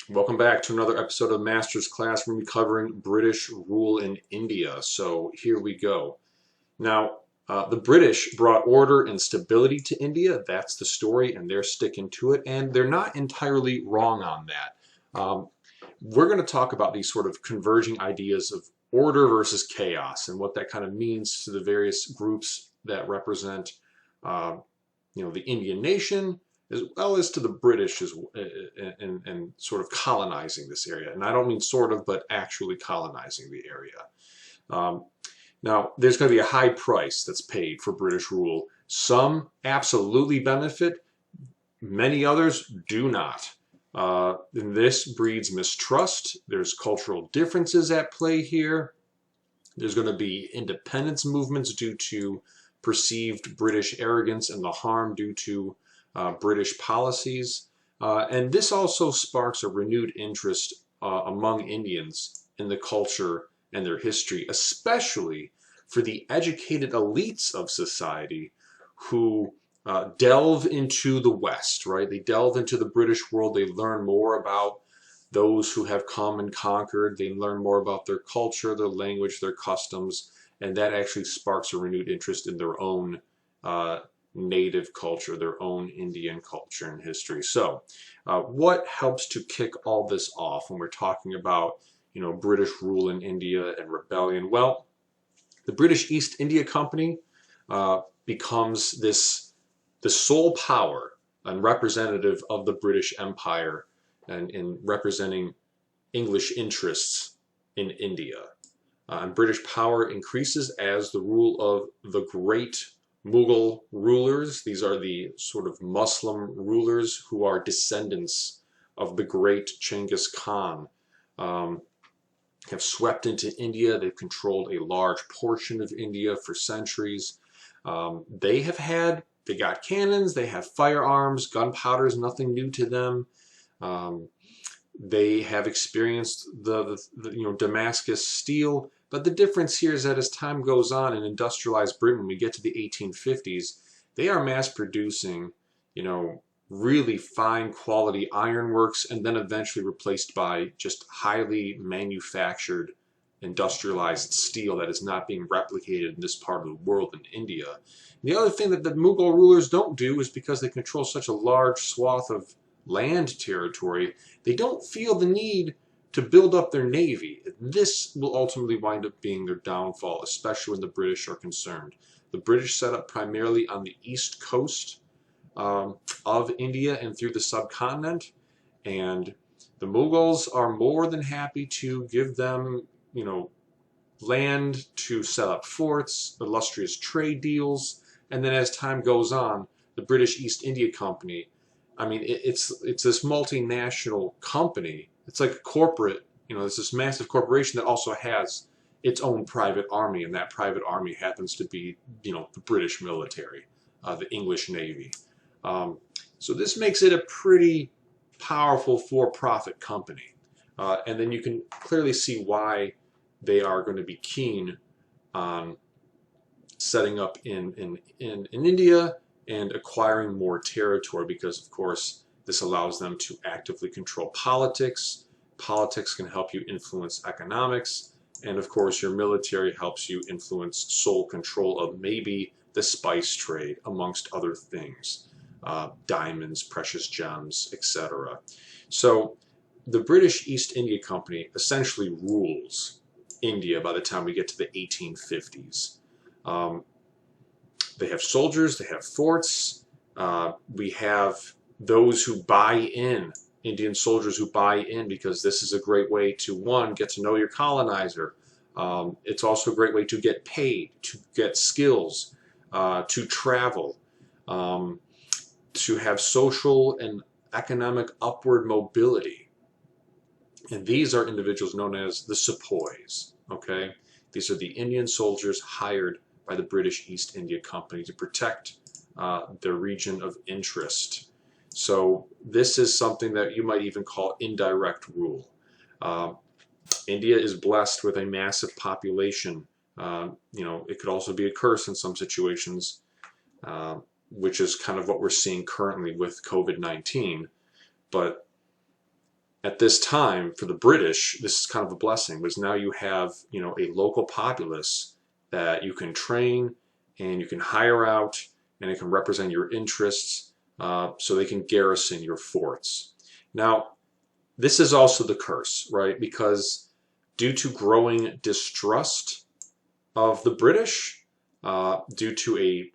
Welcome back to another episode of Master's Class. We're going to be covering British rule in India. So here we go. Now, the British brought order and stability to India. That's the story, and they're sticking to it. And they're not entirely wrong on that. We're going to talk about these sort of converging ideas of order versus chaos and what that kind of means to the various groups that represent, the Indian nation, as well as to the British and sort of colonizing this area. And I don't mean sort of, but actually colonizing the area. Now, there's going to be a high price that's paid for British rule. Some absolutely benefit, many others do not. And this breeds mistrust. There's cultural differences at play here. There's going to be independence movements due to perceived British arrogance and the harm due to British policies. And this also sparks a renewed interest among Indians in the culture and their history, especially for the educated elites of society who delve into the West, right? They delve into the British world. They learn more about those who have come and conquered. They learn more about their culture, their language, their customs, and that actually sparks a renewed interest in their own native culture, their own Indian culture and history. So what helps to kick all this off when we're talking about, British rule in India and rebellion? Well, the British East India Company becomes the sole power and representative of the British Empire and in representing English interests in India. And British power increases as the rule of the great Mughal rulers. These are the sort of Muslim rulers who are descendants of the great Genghis Khan, have swept into India. They've controlled a large portion of India for centuries. They got cannons, they have firearms, gunpowder is nothing new to them. They have experienced the Damascus steel. But the difference here is that as time goes on in industrialized Britain, when we get to the 1850s, they are mass producing, really fine quality ironworks, and then eventually replaced by just highly manufactured industrialized steel that is not being replicated in this part of the world in India. And the other thing that the Mughal rulers don't do is because they control such a large swath of land territory, they don't feel the need to build up their navy. This will ultimately wind up being their downfall, especially when the British are concerned. The British set up primarily on the east coast of India and through the subcontinent, and the Mughals are more than happy to give them, land to set up forts, illustrious trade deals, and then as time goes on, the British East India Company, it's this multinational company. It's like a corporate, it's this massive corporation that also has its own private army, and that private army happens to be, the British military, the English Navy. So this makes it a pretty powerful for-profit company. And then you can clearly see why they are going to be keen on setting up in India and acquiring more territory, because of course this allows them to actively control politics. Politics can help you influence economics, and of course your military helps you influence sole control of maybe the spice trade, amongst other things, diamonds, precious gems, etc. So the British East India Company essentially rules India by the time we get to the 1850s. They have soldiers, they have forts, we have those who buy in, Indian soldiers who buy in, because this is a great way to, one, get to know your colonizer. It's also a great way to get paid, to get skills, to travel, to have social and economic upward mobility. And these are individuals known as the Sepoys, okay? These are the Indian soldiers hired by the British East India Company to protect their region of interest. So this is something that you might even call indirect rule. India is blessed with a massive population. It could also be a curse in some situations, which is kind of what we're seeing currently with COVID-19. But At this time, for the British, this is kind of a blessing, because now you have, you know, a local populace that you can train and you can hire out, and it can represent your interests, so they can garrison your forts. Now, this is also the curse, right? Because due to growing distrust of the British, due to a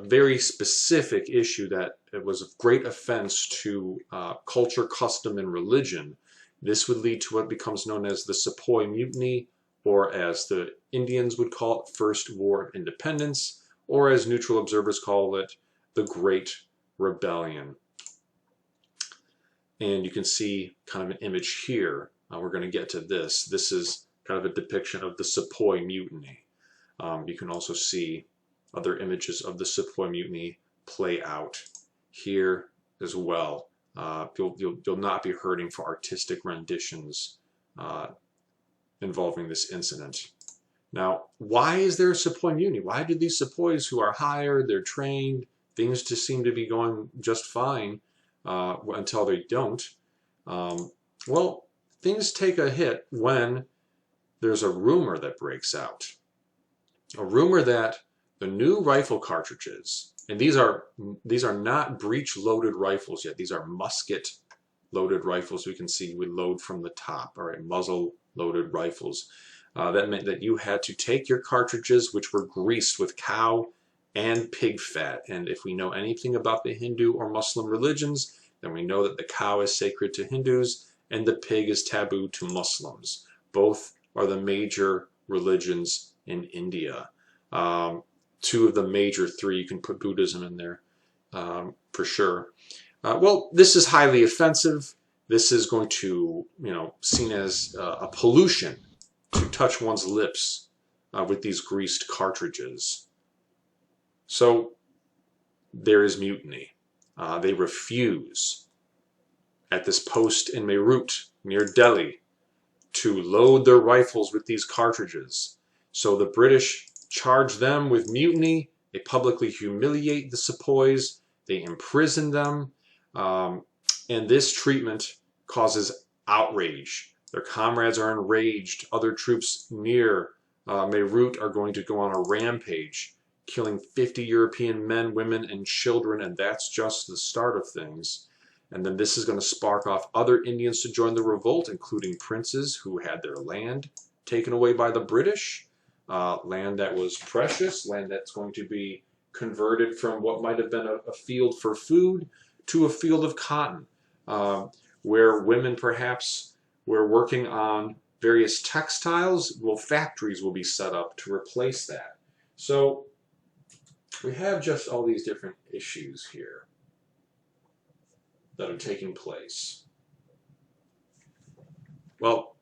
very specific issue that it was of great offense to culture, custom, and religion, this would lead to what becomes known as the Sepoy Mutiny, or as the Indians would call it, First War of Independence, or as neutral observers call it, the Great Rebellion. And you can see kind of an image here. We're going to get to this. This is kind of a depiction of the Sepoy Mutiny. You can also see other images of the Sepoy Mutiny play out here as well. You'll not be hurting for artistic renditions involving this incident. Now, why is there a Sepoy Mutiny? Why do these Sepoys, who are hired, they're trained, things just seem to be going just fine until they don't? Well, things take a hit when there's a rumor that breaks out. A rumor that the new rifle cartridges, and these are not breech-loaded rifles yet. These are musket-loaded rifles. We can see we load from the top. All right, muzzle-loaded rifles. That meant that you had to take your cartridges, which were greased with cow and pig fat. And if we know anything about the Hindu or Muslim religions, then we know that the cow is sacred to Hindus and the pig is taboo to Muslims. Both are the major religions in India. Two of the major three. You can put Buddhism in there for sure. Well, this is highly offensive. This is going to, seen as a pollution to touch one's lips with these greased cartridges. So there is mutiny. They refuse at this post in Meerut near Delhi to load their rifles with these cartridges. So the British charge them with mutiny. They publicly humiliate the Sepoys. They imprison them. And this treatment causes outrage. Their comrades are enraged. Other troops near Meerut are going to go on a rampage, killing 50 European men, women, and children, and that's just the start of things. And then this is going to spark off other Indians to join the revolt, including princes who had their land taken away by the British, land that was precious, land that's going to be converted from what might have been a field for food to a field of cotton, where women perhaps were working on various textiles. Well, factories will be set up to replace that. So we have just all these different issues here that are taking place. Well,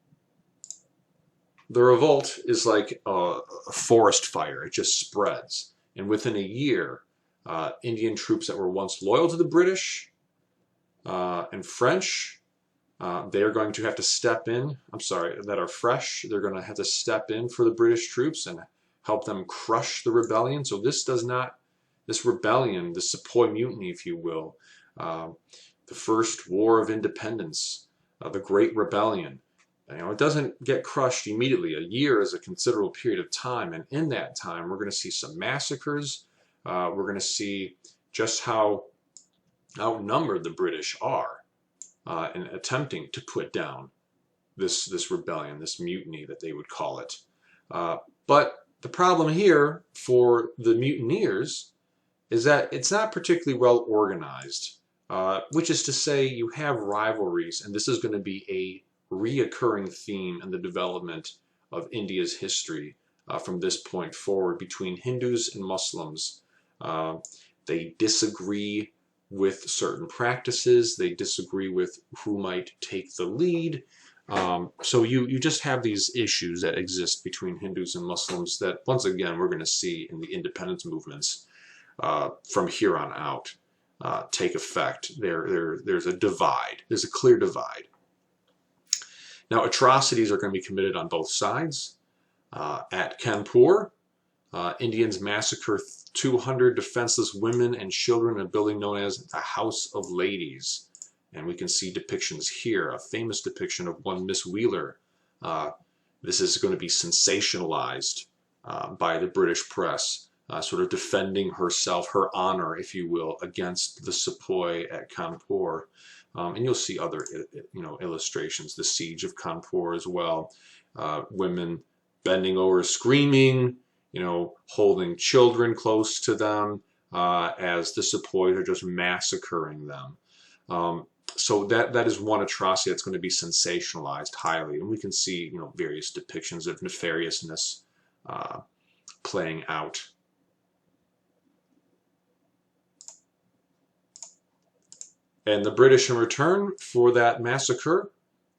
the revolt is like a forest fire. It just spreads. And within a year, Indian troops that were once loyal to the British and French, they are going to have to step in. That are fresh. They're going to have to step in for the British troops and help them crush the rebellion. So this rebellion, the Sepoy Mutiny, if you will, the First War of Independence, the Great Rebellion, it doesn't get crushed immediately. A year is a considerable period of time, and in that time, we're going to see some massacres. We're going to see just how outnumbered the British are in attempting to put down this rebellion, this mutiny that they would call it. But the problem here for the mutineers is that it's not particularly well organized, which is to say you have rivalries, and this is going to be a reoccurring theme in the development of India's history from this point forward between Hindus and Muslims. They disagree with certain practices. They disagree with who might take the lead. So you just have these issues that exist between Hindus and Muslims that, once again, we're going to see in the independence movements from here on out take effect. There's a divide. There's a clear divide. Now, atrocities are going to be committed on both sides. At Kanpur, Indians massacre 200 defenseless women and children in a building known as the House of Ladies. And we can see depictions here, a famous depiction of one Miss Wheeler. This is going to be sensationalized by the British press, sort of defending herself, her honor, if you will, against the Sepoy at Cawnpore. And you'll see other, illustrations, the siege of Cawnpore as well. Women bending over, screaming, holding children close to them as the Sepoys are just massacring them. So that is one atrocity that's going to be sensationalized highly, and we can see various depictions of nefariousness playing out. And the British, in return for that massacre,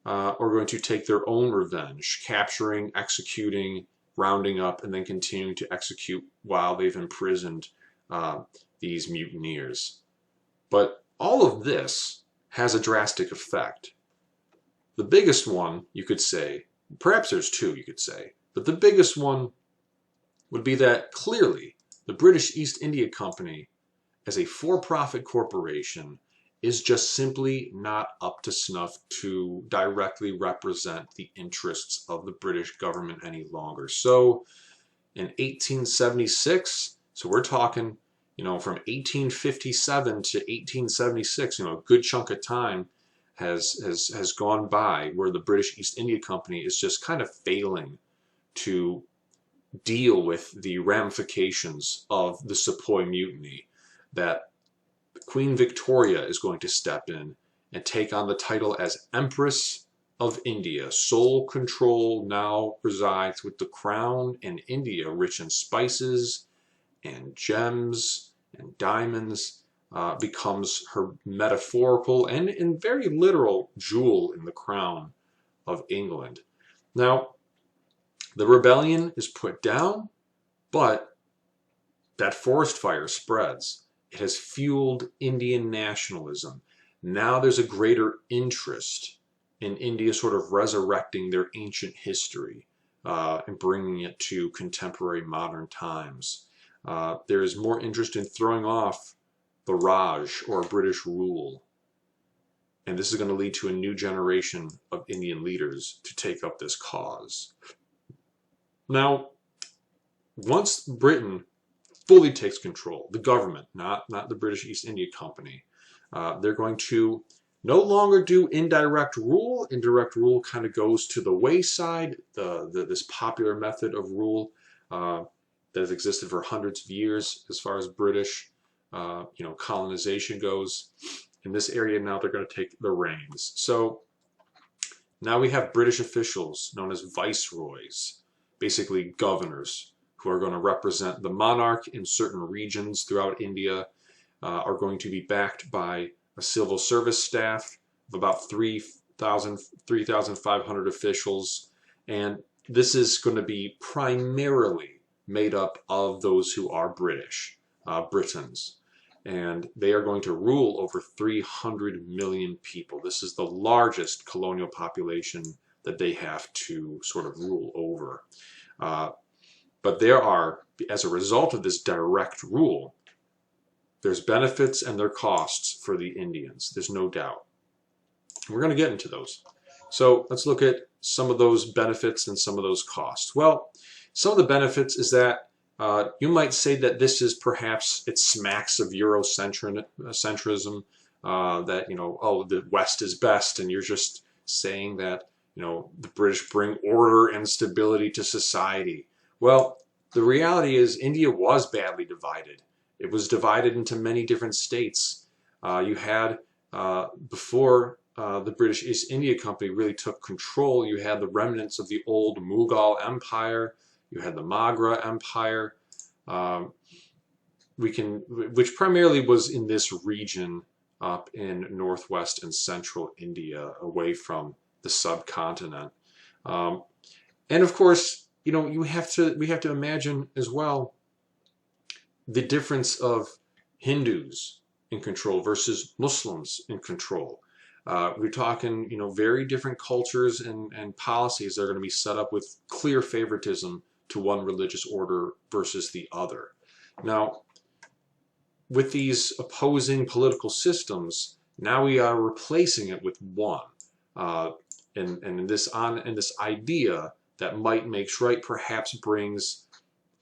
are going to take their own revenge, capturing, executing, rounding up, and then continuing to execute while they've imprisoned these mutineers. But all of this has a drastic effect. The biggest one, you could say, perhaps there's two, you could say, but the biggest one would be that clearly the British East India Company, as a for-profit corporation, is just simply not up to snuff to directly represent the interests of the British government any longer. So in 1876, so we're talking, from 1857 to 1876, a good chunk of time has gone by where the British East India Company is just kind of failing to deal with the ramifications of the Sepoy Mutiny, that Queen Victoria is going to step in and take on the title as Empress of India. Sole control now resides with the crown, and India, rich in spices and gems and diamonds, becomes her metaphorical and very literal jewel in the crown of England. Now, the rebellion is put down, but that forest fire spreads. It has fueled Indian nationalism. Now there's a greater interest in India sort of resurrecting their ancient history and bringing it to contemporary modern times. There is more interest in throwing off the Raj, or British rule. And this is going to lead to a new generation of Indian leaders to take up this cause. Now, once Britain fully takes control, the government, not the British East India Company, they're going to no longer do indirect rule. Indirect rule kind of goes to the wayside. This popular method of rule that has existed for hundreds of years as far as British colonization goes. In this area now they're going to take the reins. So now we have British officials known as viceroys, basically governors, who are going to represent the monarch in certain regions throughout India, are going to be backed by a civil service staff of about 3,500 officials. And this is going to be primarily made up of those who are British, Britons. And they are going to rule over 300 million people. This is the largest colonial population that they have to sort of rule over. But there are, as a result of this direct rule, there's benefits and there are costs for the Indians. There's no doubt. We're going to get into those. So let's look at some of those benefits and some of those costs. Well, some of the benefits is that you might say that this is perhaps, it smacks of Eurocentrism, that, the West is best, and you're just saying that, the British bring order and stability to society. Well, the reality is India was badly divided. It was divided into many different states. You had, before the British East India Company really took control, you had the remnants of the old Mughal Empire, you had the Maghra Empire, which primarily was in this region up in northwest and central India, away from the subcontinent. And of course, we have to imagine as well the difference of Hindus in control versus Muslims in control. We're talking, very different cultures and policies that are going to be set up with clear favoritism to one religious order versus the other. Now, with these opposing political systems, Now we are replacing it with one. And this idea that might makes right perhaps brings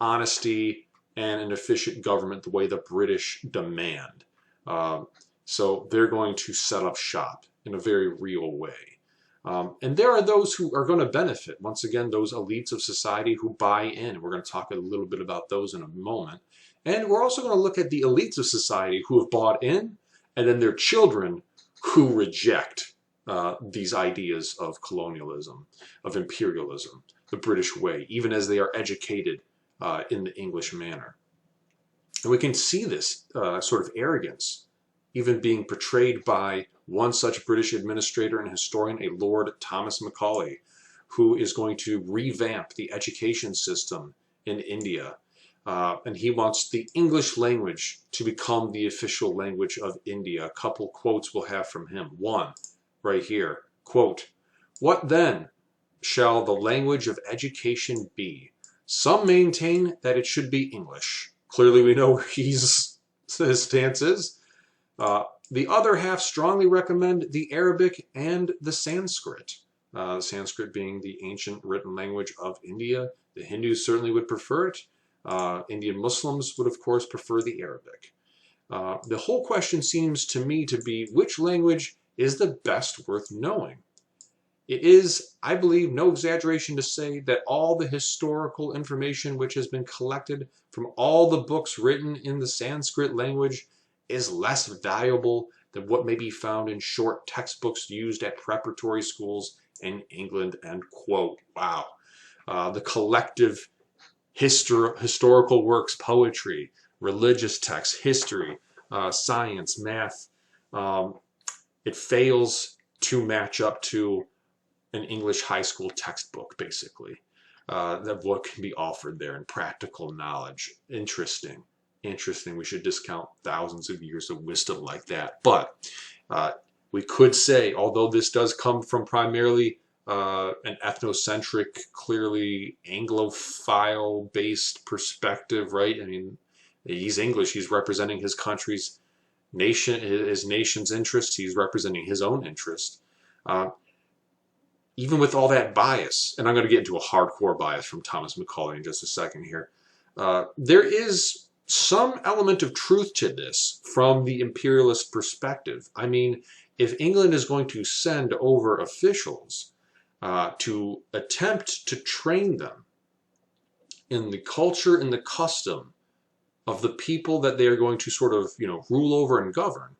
honesty and an efficient government the way the British demand. So they're going to set up shop in a very real way. And there are those who are going to benefit. Once again, those elites of society who buy in. We're going to talk a little bit about those in a moment. And we're also going to look at the elites of society who have bought in, and then their children who reject these ideas of colonialism, of imperialism, the British way, even as they are educated in the English manner. And we can see this sort of arrogance even being portrayed by one such British administrator and historian, a Lord Thomas Macaulay, who is going to revamp the education system in India. And he wants the English language to become the official language of India. A couple quotes we'll have from him. One, right here, quote, "What then shall the language of education be? Some maintain that it should be English." Clearly we know where his stance is. The other half strongly recommend the Arabic and the Sanskrit. Sanskrit being the ancient written language of India. The Hindus certainly would prefer it. Indian Muslims would, of course, prefer the Arabic. The whole question seems to me to be which language is the best worth knowing. It is, I believe, no exaggeration to say that all the historical information which has been collected from all the books written in the Sanskrit language is less valuable than what may be found in short textbooks used at preparatory schools in England, end quote. Wow. The collective historical works, poetry, religious texts, history, science, math, it fails to match up to an English high school textbook, basically. That what can be offered there in practical knowledge. Interesting. We should discount thousands of years of wisdom like that. But we could say, although this does come from primarily an ethnocentric, clearly Anglophile-based perspective, right? I mean, he's English. He's representing his country's nation, his nation's interest. He's representing his own interest. Even with all that bias, and I'm going to get into a hardcore bias from Thomas Macaulay in just a second here, there is some element of truth to this from the imperialist perspective. I mean, if England is going to send over officials to attempt to train them in the culture and the custom of the people that they are going to sort of, rule over and govern,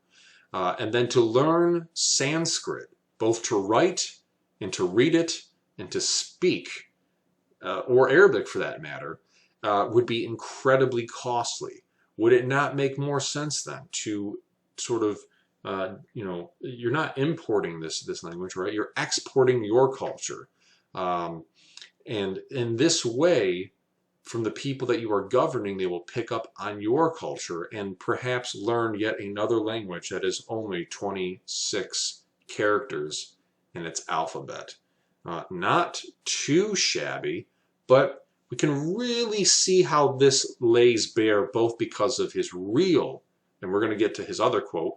and then to learn Sanskrit, both to write and to read it and to speak, or Arabic for that matter, would be incredibly costly. Would it not make more sense then to sort of, you're not importing this language, right? You're exporting your culture. And in this way, from the people that you are governing, they will pick up on your culture and perhaps learn yet another language that is only 26 characters in its alphabet. Not too shabby, but we can really see how this lays bare both because of his real, and we're going to get to his other quote,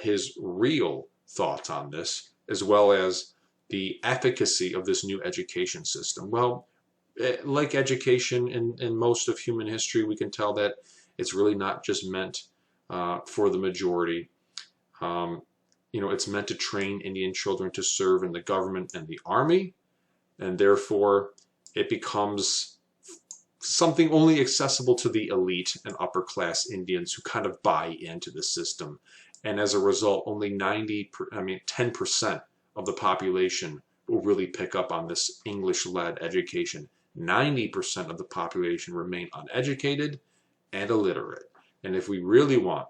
his real thoughts on this, as well as the efficacy of this new education system. Well, like education in most of human history, we can tell that it's really not just meant for the majority. It's meant to train Indian children to serve in the government and the army, and therefore it becomes something only accessible to the elite and upper class Indians who kind of buy into the system. And as a result, only 10% of the population will really pick up on this English-led education. 90% of the population remain uneducated and illiterate. And if we really want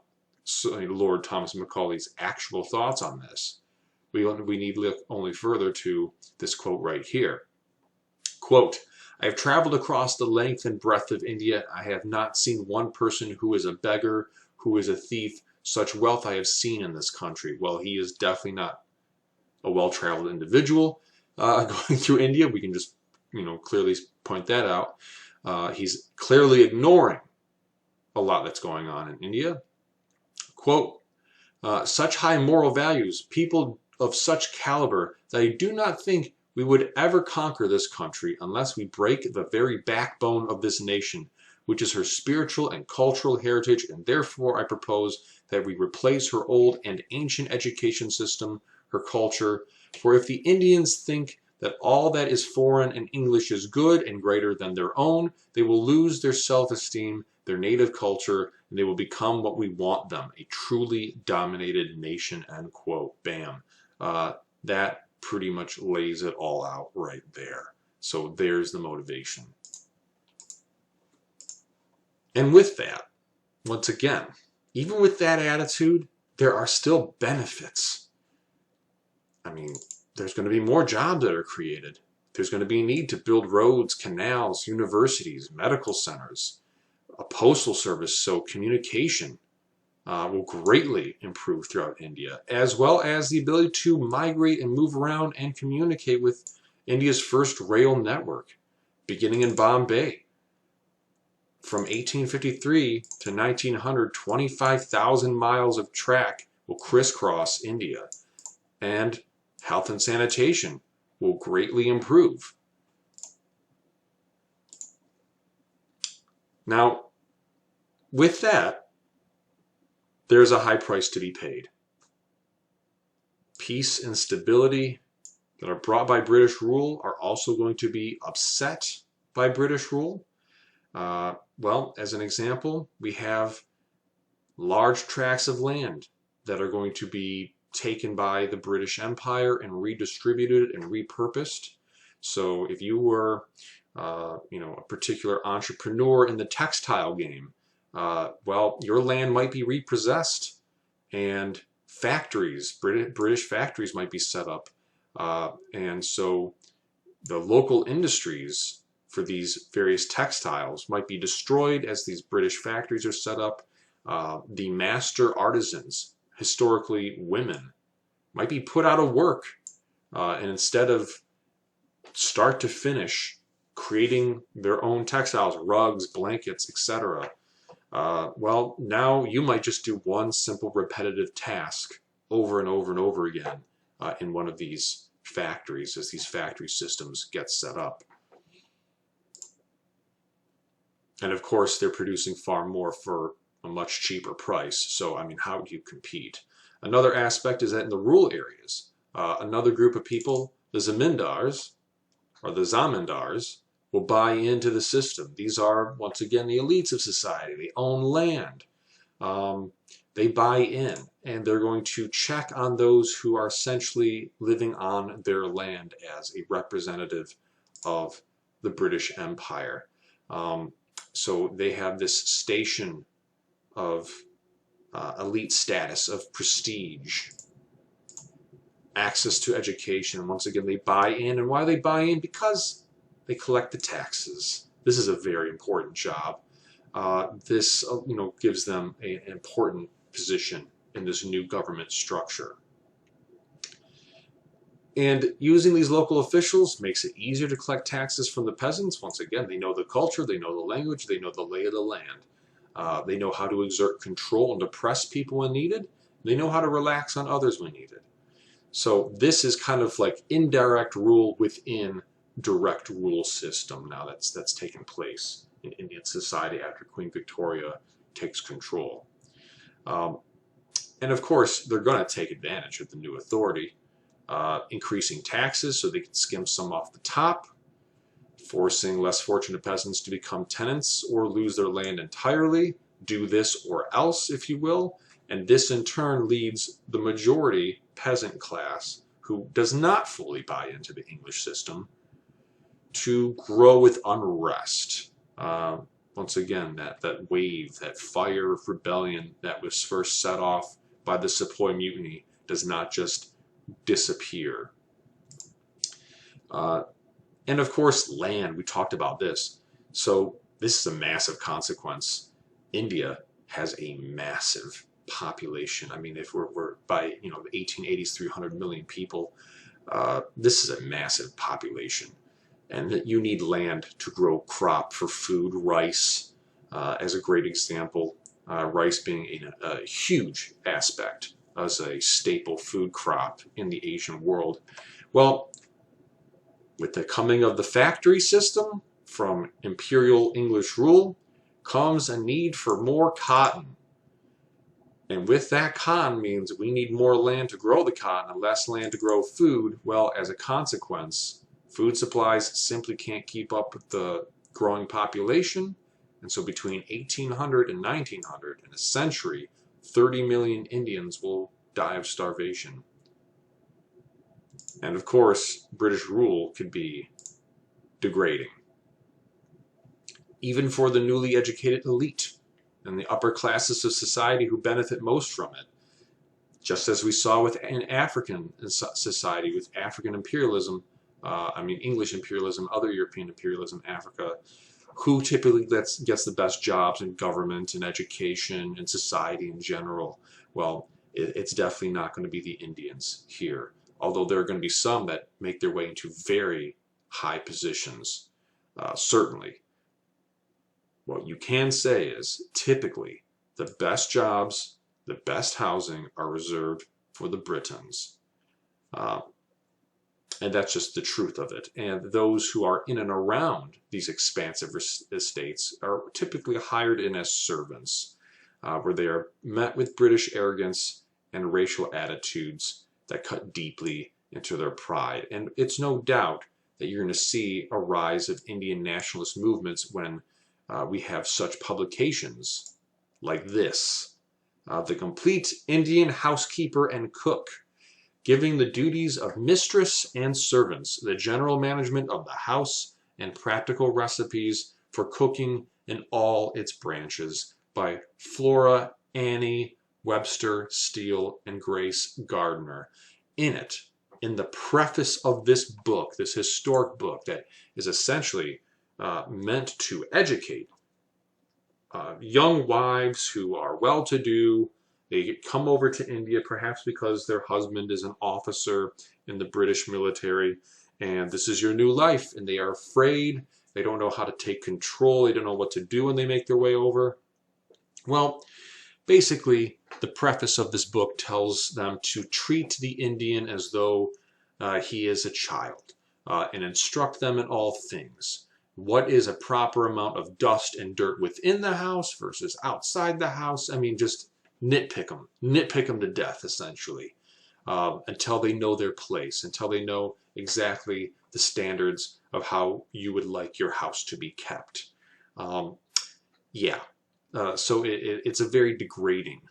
Lord Thomas Macaulay's actual thoughts on this, we need look only further to this quote right here. Quote, "I have traveled across the length and breadth of India. I have not seen one person who is a beggar, who is a thief. Such wealth I have seen in this country." Well, he is definitely not a well-traveled individual going through India. We can just, clearly point that out. He's clearly ignoring a lot that's going on in India. Quote, such high moral values, people of such caliber, that I do not think we would ever conquer this country unless we break the very backbone of this nation, which is her spiritual and cultural heritage, and therefore I propose that we replace her old and ancient education system, her culture. For if the Indians think that all that is foreign and English is good and greater than their own, they will lose their self-esteem, their native culture, and they will become what we want them, a truly dominated nation, end quote. Bam. That pretty much lays it all out right there. So there's the motivation. And with that, once again, even with that attitude, there are still benefits. I mean, there's going to be more jobs that are created. There's going to be a need to build roads, canals, universities, medical centers, a postal service, so communication will greatly improve throughout India, as well as the ability to migrate and move around and communicate with India's first rail network, beginning in Bombay. From 1853 to 1900, 25,000 miles of track will crisscross India, and health and sanitation will greatly improve. Now, with that, there's a high price to be paid. Peace and stability that are brought by British rule are also going to be upset by British rule. Well, as an example, we have large tracts of land that are going to be taken by the British Empire and redistributed and repurposed. So if you were, a particular entrepreneur in the textile game, well, your land might be repossessed, and factories, British factories might be set up, and so the local industries for these various textiles might be destroyed as these British factories are set up. The master artisans, historically women, might be put out of work, and instead of start to finish creating their own textiles, rugs, blankets, etc., well, now you might just do one simple repetitive task over and over and over again in one of these factories as these factory systems get set up. And of course, they're producing far more for a much cheaper price. So, I mean, how do you compete? Another aspect is that in the rural areas, another group of people, the zamindars, or the zamindars, will buy into the system. These are, once again, the elites of society. They own land. They buy in, and they're going to check on those who are essentially living on their land as a representative of the British Empire. So they have this station of elite status, of prestige, access to education. Once again, they buy in. And why do they buy in? Because they collect the taxes. This is a very important job. This gives them an important position in this new government structure. And using these local officials makes it easier to collect taxes from the peasants. Once again, they know the culture, they know the language, they know the lay of the land. They know how to exert control and oppress people when needed. They know how to relax on others when needed. So this is kind of like indirect rule within direct rule system now that's taken place in Indian society after Queen Victoria takes control. And of course, they're going to take advantage of the new authority. Increasing taxes so they can skim some off the top, forcing less fortunate peasants to become tenants or lose their land entirely, do this or else, if you will, and this in turn leads the majority peasant class, who does not fully buy into the English system, to grow with unrest. Once again, that wave, that fire of rebellion that was first set off by the Sepoy Mutiny does not just disappear. And of course, land. We talked about this. So this is a massive consequence. India has a massive population. I mean, if we're by the 1880s, 300 million people, this is a massive population. And you need land to grow crop for food. Rice, as a great example, rice being a huge aspect as a staple food crop in the Asian world. Well, with the coming of the factory system from imperial English rule comes a need for more cotton. And with that cotton means we need more land to grow the cotton and less land to grow food. Well, as a consequence, food supplies simply can't keep up with the growing population. And so between 1800 and 1900, in a century, 30 million Indians will die of starvation. And of course, British rule could be degrading, even for the newly educated elite and the upper classes of society who benefit most from it. Just as we saw with an African society, with African imperialism, English imperialism, other European imperialism, Africa, who typically gets the best jobs in government and education and society in general. Well, it's definitely not going to be the Indians here, although there are going to be some that make their way into very high positions, certainly. What you can say is, typically, the best jobs, the best housing are reserved for the Britons. And that's just the truth of it. And those who are in and around these expansive estates are typically hired in as servants, where they are met with British arrogance and racial attitudes that cut deeply into their pride. And it's no doubt that you're going to see a rise of Indian nationalist movements when we have such publications like this, The Complete Indian Housekeeper and Cook, giving the duties of mistress and servants, the general management of the house, and practical recipes for cooking in all its branches, by Flora Annie Webster Steele and Grace Gardner. In it, in the preface of this book, this historic book that is essentially meant to educate young wives who are well-to-do. They come over to India perhaps because their husband is an officer in the British military, and this is your new life, and they are afraid. They don't know how to take control. They don't know what to do when they make their way over. Well, basically, the preface of this book tells them to treat the Indian as though he is a child, and instruct them in all things. What is a proper amount of dust and dirt within the house versus outside the house? I mean, just nitpick them to death, essentially, until they know their place, until they know exactly the standards of how you would like your house to be kept. So it's a very degrading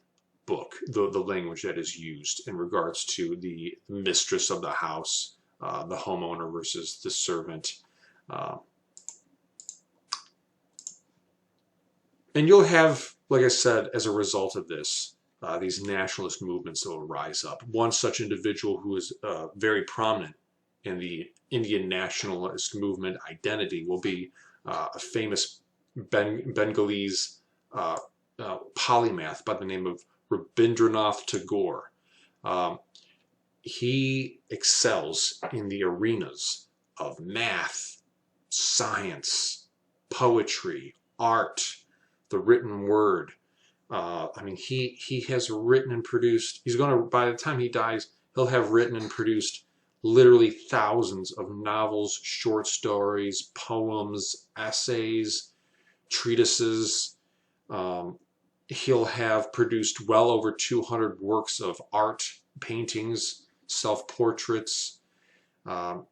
book, the language that is used in regards to the mistress of the house, the homeowner versus the servant. And you'll have, like I said, as a result of this, these nationalist movements that will rise up. One such individual who is very prominent in the Indian nationalist movement identity will be a famous Bengalese polymath by the name of Rabindranath Tagore. He excels in the arenas of math, science, poetry, art, the written word. He has written and produced, by the time he dies, he'll have written and produced literally thousands of novels, short stories, poems, essays, treatises. He'll have produced well over 200 works of art, paintings, self-portraits.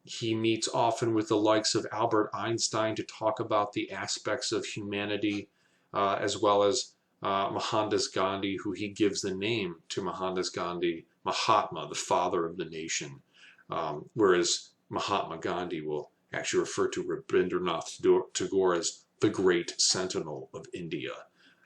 He meets often with the likes of Albert Einstein to talk about the aspects of humanity, as well as Mohandas Gandhi, who he gives the name to Mohandas Gandhi, Mahatma, the father of the nation, whereas Mahatma Gandhi will actually refer to Rabindranath Tagore as the great sentinel of India.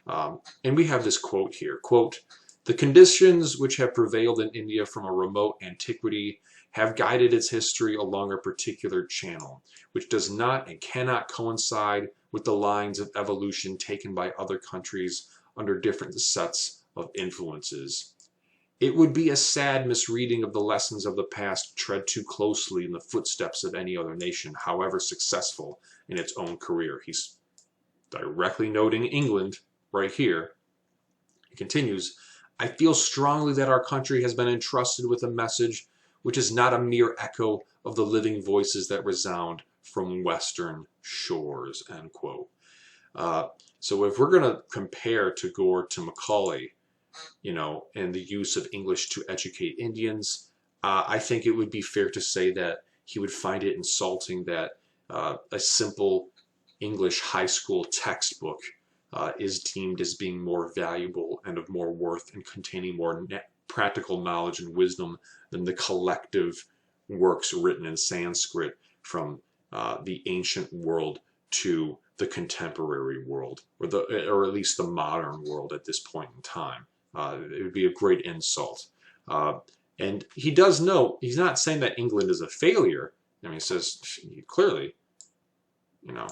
And we have this quote here, quote, "The conditions which have prevailed in India from a remote antiquity have guided its history along a particular channel, which does not and cannot coincide with the lines of evolution taken by other countries under different sets of influences. It would be a sad misreading of the lessons of the past to tread too closely in the footsteps of any other nation, however successful in its own career." He's directly noting England right here. He continues, I feel strongly that our country has been entrusted with a message which is not a mere echo of the living voices that resound from Western shores, end quote. So if we're going to compare Tagore to Macaulay, you know, and the use of English to educate Indians, I think it would be fair to say that he would find it insulting that a simple English high school textbook is deemed as being more valuable and of more worth and containing more practical knowledge and wisdom than the collective works written in Sanskrit from the ancient world to the contemporary world, or at least the modern world at this point in time. It would be a great insult. And he does note, he's not saying that England is a failure. I mean, he says clearly, you know,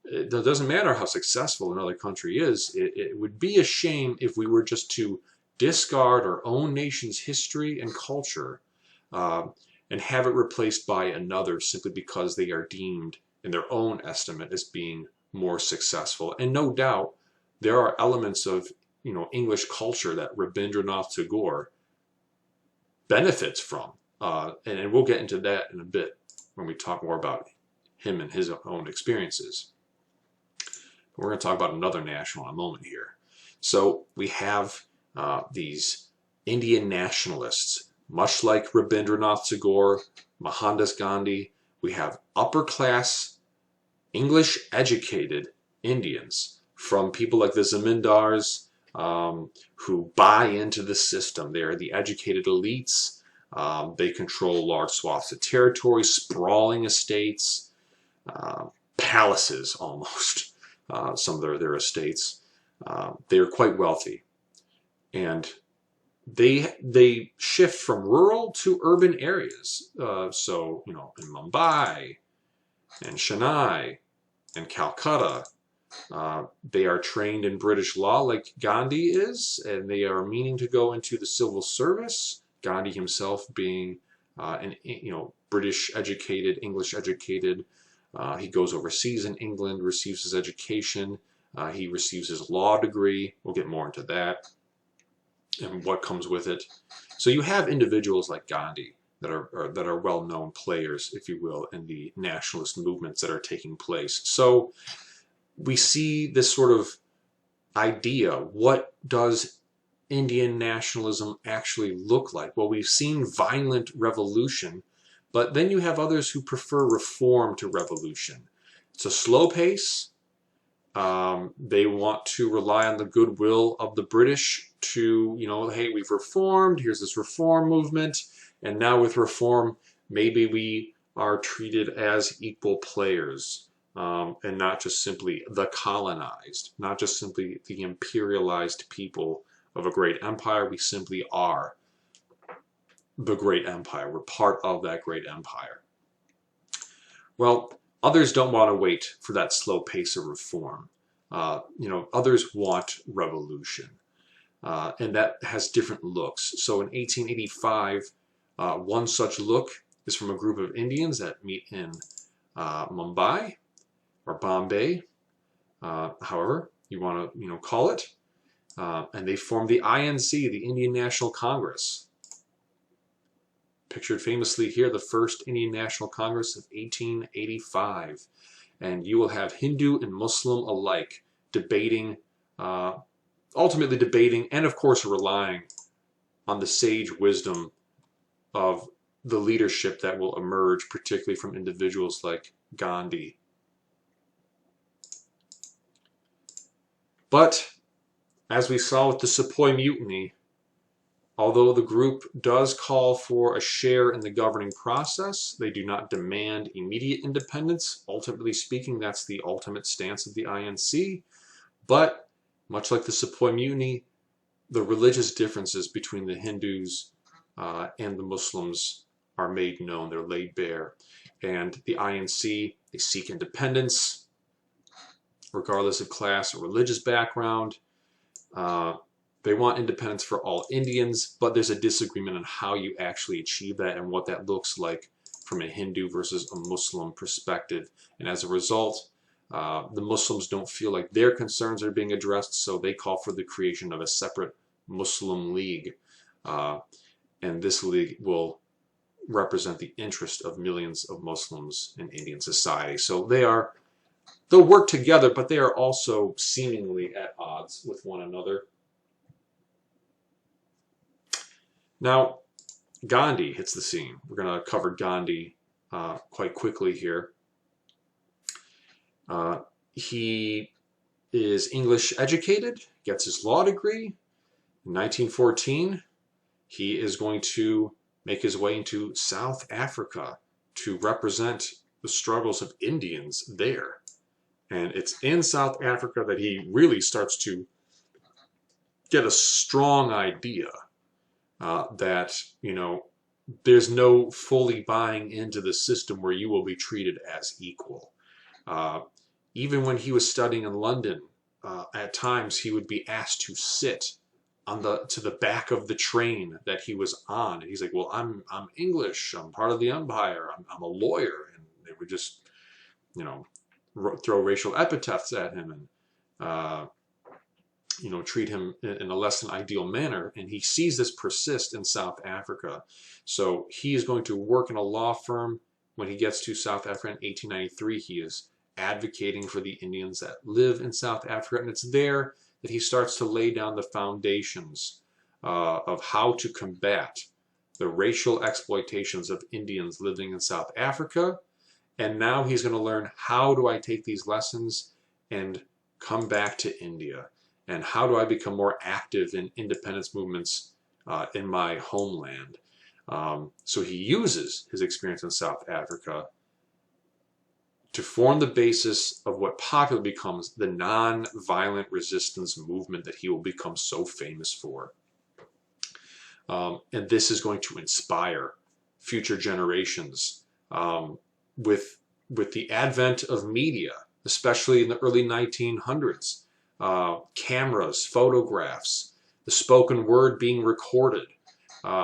it doesn't matter how successful another country is. It would be a shame if we were just to discard our own nation's history and culture and have it replaced by another simply because they are deemed, in their own estimate, as being more successful. And no doubt, there are elements of, you know, English culture that Rabindranath Tagore benefits from, and we'll get into that in a bit when we talk more about him and his own experiences. We're going to talk about another national in a moment here. So we have these Indian nationalists, much like Rabindranath Tagore, Mohandas Gandhi. We have upper-class, English-educated Indians from people like the zamindars who buy into the system. They are the educated elites. They control large swaths of territory, sprawling estates, palaces almost. Some of their estates. They are quite wealthy, and they shift from rural to urban areas. So, you know, in Mumbai and Chennai and Calcutta, they are trained in British law like Gandhi is, and they are meaning to go into the civil service. Gandhi himself being an, you know, British educated, English educated. He goes overseas in England, receives his education. He receives his law degree. We'll get more into that and what comes with it. So you have individuals like Gandhi that are well-known players, if you will, in the nationalist movements that are taking place. So we see this sort of idea. What does Indian nationalism actually look like? Well, we've seen violent revolution, but then you have others who prefer reform to revolution. It's a slow pace. They want to rely on the goodwill of the British to, you know, hey, we've reformed, here's this reform movement, and now with reform, maybe we are treated as equal players, and not just simply the colonized, not just simply the imperialized people of a great empire. We simply are the great empire. We're part of that great empire. Well, others don't want to wait for that slow pace of reform. You know, others want revolution, and that has different looks. So in 1885, one such look is from a group of Indians that meet in Mumbai or Bombay, however you want to, you know, call it, and they form the INC, the Indian National Congress. Pictured famously here, the first Indian National Congress of 1885. And you will have Hindu and Muslim alike debating, ultimately debating, and of course relying on the sage wisdom of the leadership that will emerge, particularly from individuals like Gandhi. But, as we saw with the Sepoy Mutiny, although the group does call for a share in the governing process, they do not demand immediate independence. Ultimately speaking, that's the ultimate stance of the INC. But, much like the Sepoy Mutiny, the religious differences between the Hindus and the Muslims are made known. They're laid bare. And the INC, they seek independence, regardless of class or religious background. They want independence for all Indians, but there's a disagreement on how you actually achieve that and what that looks like from a Hindu versus a Muslim perspective. And as a result, the Muslims don't feel like their concerns are being addressed, so they call for the creation of a separate Muslim League. And this league will represent the interest of millions of Muslims in Indian society. So they'll work together, but they are also seemingly at odds with one another. Now, Gandhi hits the scene. We're going to cover Gandhi quite quickly here. He is English educated, gets his law degree. In 1914, he is going to make his way into South Africa to represent the struggles of Indians there. And it's in South Africa that he really starts to get a strong idea that, you know, there's no fully buying into the system where you will be treated as equal. Even when he was studying in London, at times he would be asked to sit to the back of the train that he was on. And he's like, well, I'm English, I'm part of the empire, I'm a lawyer. And they would just, you know, throw racial epithets at him and, you know, treat him in a less than ideal manner. And he sees this persist in South Africa. So he is going to work in a law firm. When he gets to South Africa in 1893, he is advocating for the Indians that live in South Africa. And it's there that he starts to lay down the foundations of how to combat the racial exploitations of Indians living in South Africa. And now he's going to learn, how do I take these lessons and come back to India? And how do I become more active in independence movements in my homeland? So he uses his experience in South Africa to form the basis of what popularly becomes the non-violent resistance movement that he will become so famous for. And this is going to inspire future generations. With the advent of media, especially in the early 1900s, cameras, photographs, the spoken word being recorded,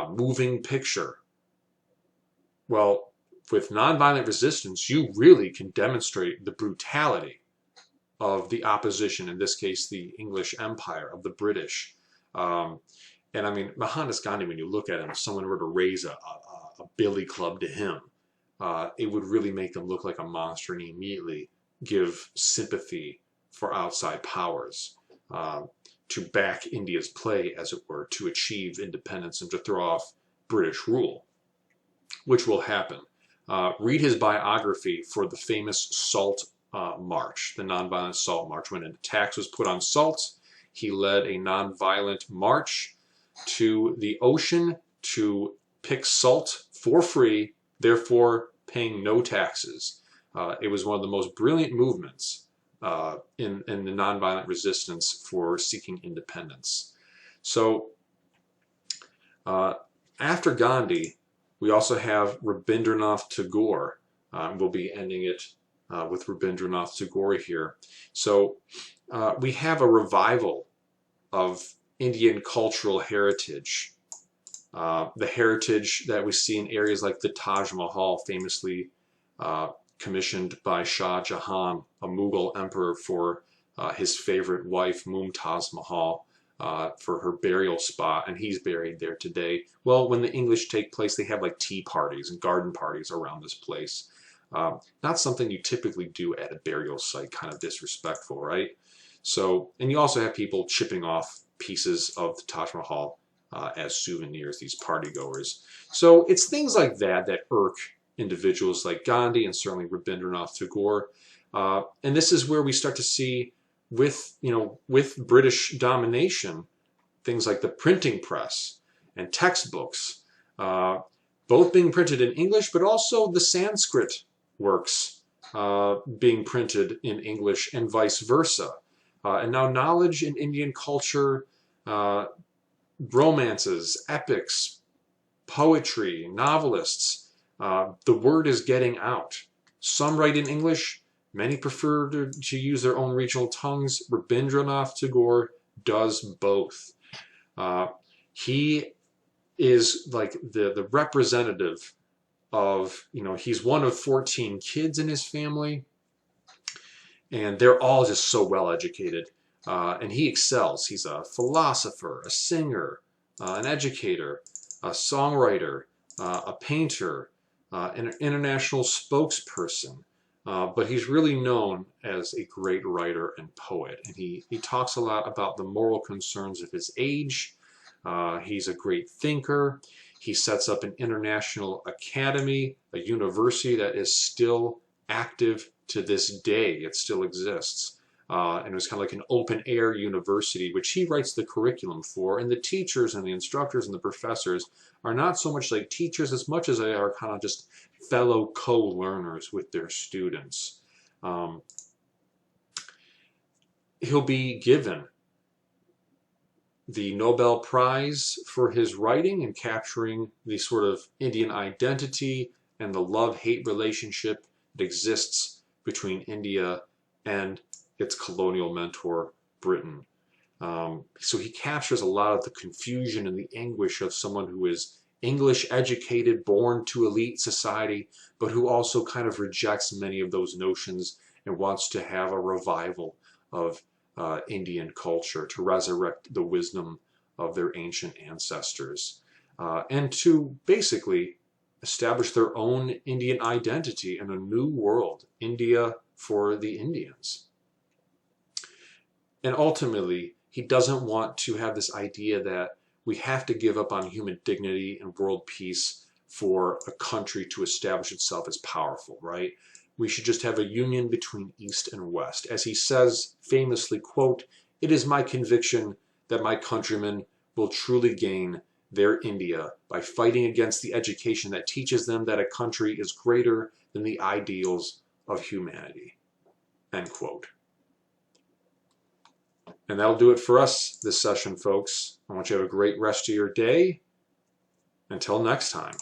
moving picture. Well, with nonviolent resistance, you really can demonstrate the brutality of the opposition, in this case, the English Empire, of the British. And I mean, Mohandas Gandhi, when you look at him, if someone were to raise a billy club to him, it would really make them look like a monster and immediately give sympathy for outside powers to back India's play, as it were, to achieve independence and to throw off British rule, which will happen. Read his biography for the famous Salt March, the nonviolent Salt March. When an tax was put on salt, he led a nonviolent march to the ocean to pick salt for free, therefore paying no taxes. It was one of the most brilliant movements in the nonviolent resistance for seeking independence. So after Gandhi, we also have Rabindranath Tagore. We'll be ending it with Rabindranath Tagore here. So we have a revival of Indian cultural heritage. The heritage that we see in areas like the Taj Mahal, famously commissioned by Shah Jahan, a Mughal emperor, for his favorite wife, Mumtaz Mahal, for her burial spot, and he's buried there today. Well, when the English take place, they have like tea parties and garden parties around this place. Not something you typically do at a burial site, kind of disrespectful, right? So, and you also have people chipping off pieces of the Taj Mahal as souvenirs, these partygoers. So it's things like that that irk individuals like Gandhi and certainly Rabindranath Tagore. And this is where we start to see, with British domination, things like the printing press and textbooks, both being printed in English, but also the Sanskrit works being printed in English and vice versa. And now knowledge in Indian culture, romances, epics, poetry, novelists, the word is getting out. Some write in English. Many prefer to use their own regional tongues. Rabindranath Tagore does both. He is like the representative of, he's one of 14 kids in his family, and they're all just so well educated. and he excels. He's a philosopher, a singer, an educator, a songwriter, a painter, an international spokesperson. But he's really known as a great writer and poet. And he talks a lot about the moral concerns of his age. He's a great thinker. He sets up an international academy, a university that is still active to this day. It still exists. And it was kind of like an open-air university, which he writes the curriculum for. And the teachers and the instructors and the professors are not so much like teachers as much as they are kind of just fellow co-learners with their students. He'll be given the Nobel Prize for his writing and capturing the sort of Indian identity and the love-hate relationship that exists between India and its colonial mentor, Britain. So he captures a lot of the confusion and the anguish of someone who is English educated, born to elite society, but who also kind of rejects many of those notions and wants to have a revival of Indian culture, to resurrect the wisdom of their ancient ancestors, and to basically establish their own Indian identity in a new world, India for the Indians. And ultimately, he doesn't want to have this idea that we have to give up on human dignity and world peace for a country to establish itself as powerful, right? We should just have a union between East and West. As he says famously, quote, "It is my conviction that my countrymen will truly gain their India by fighting against the education that teaches them that a country is greater than the ideals of humanity." End quote. And that'll do it for us this session, folks. I want you to have a great rest of your day. Until next time.